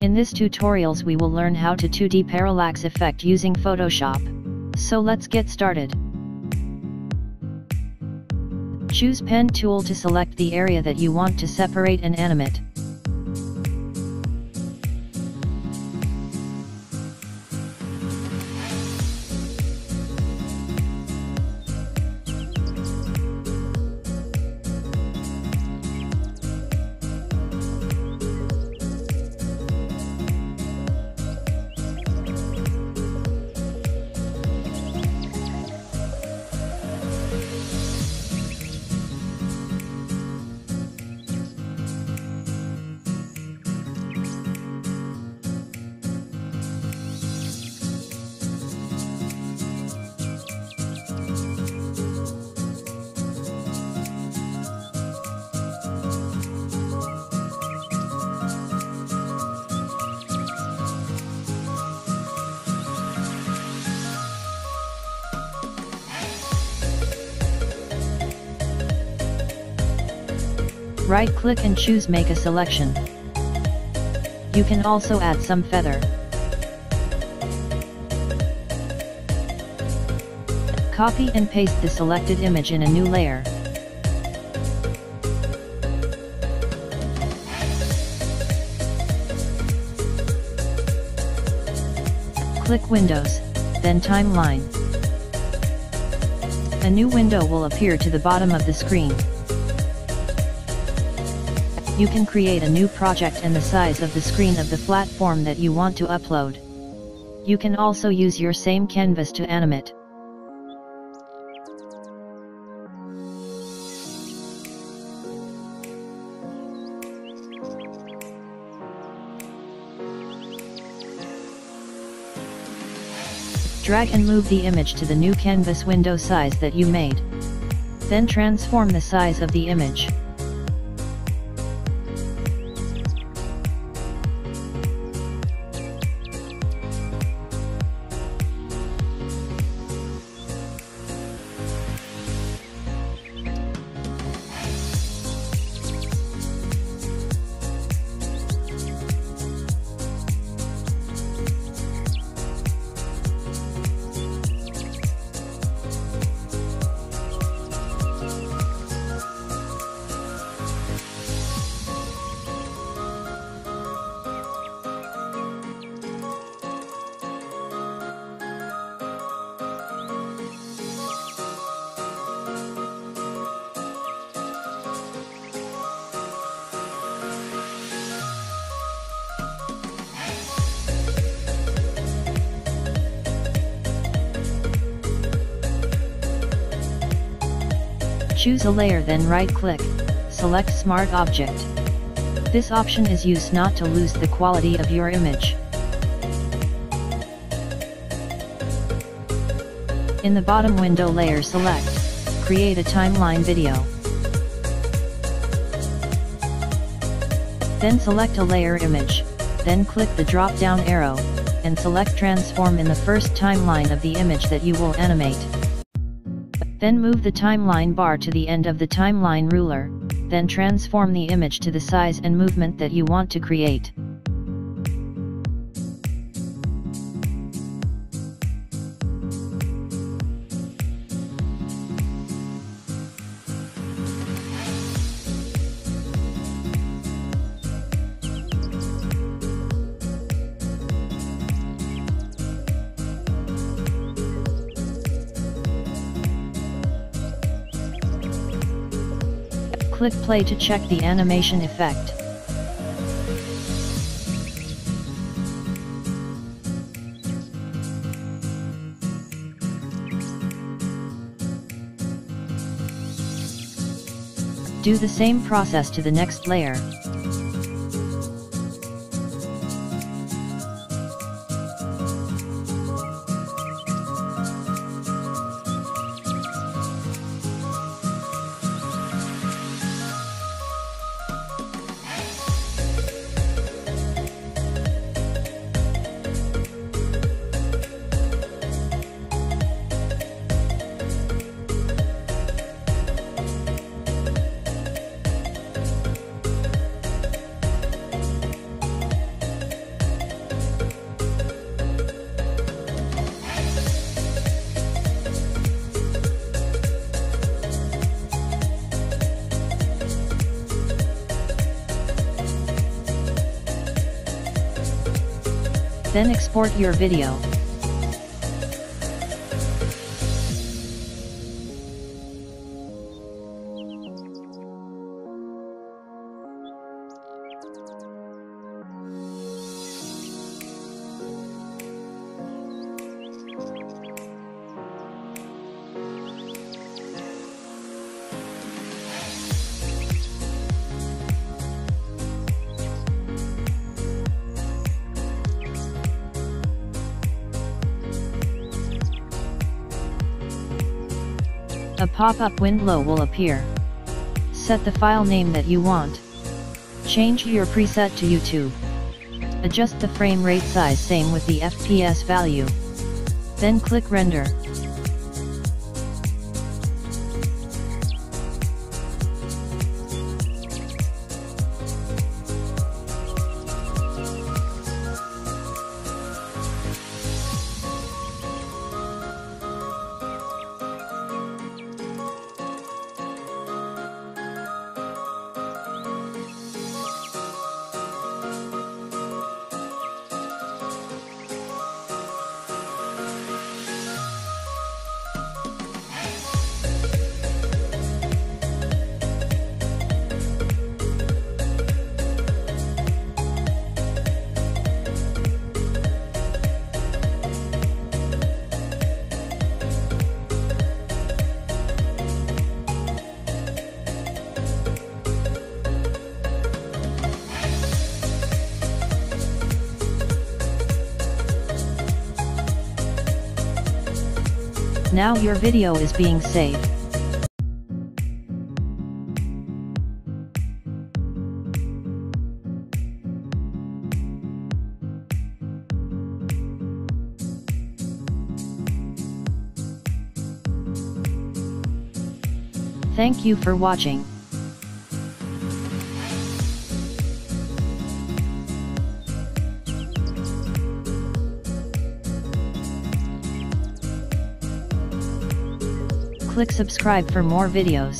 In this tutorials we will learn how to 2D parallax effect using Photoshop. So let's get started. Choose Pen tool to select the area that you want to separate and animate. Right-click and choose Make a Selection. You can also add some feather. Copy and paste the selected image in a new layer. Click Windows, then Timeline. A new window will appear to the bottom of the screen. You can create a new project and the size of the screen of the platform that you want to upload. You can also use your same canvas to animate. Drag and move the image to the new canvas window size that you made. Then transform the size of the image. Choose a layer, then right-click, select Smart Object. This option is used not to lose the quality of your image. In the bottom window layer, select Create a Timeline Video. Then select a layer image, then click the drop-down arrow, and select Transform in the first timeline of the image that you will animate. Then move the timeline bar to the end of the timeline ruler, then transform the image to the size and movement that you want to create. Click play to check the animation effect. Do the same process to the next layer. Then export your video. A pop-up window will appear. Set the file name that you want. Change your preset to YouTube. Adjust the frame rate size same with the FPS value. Then click Render. Now your video is being saved. Thank you for watching. Click subscribe for more videos.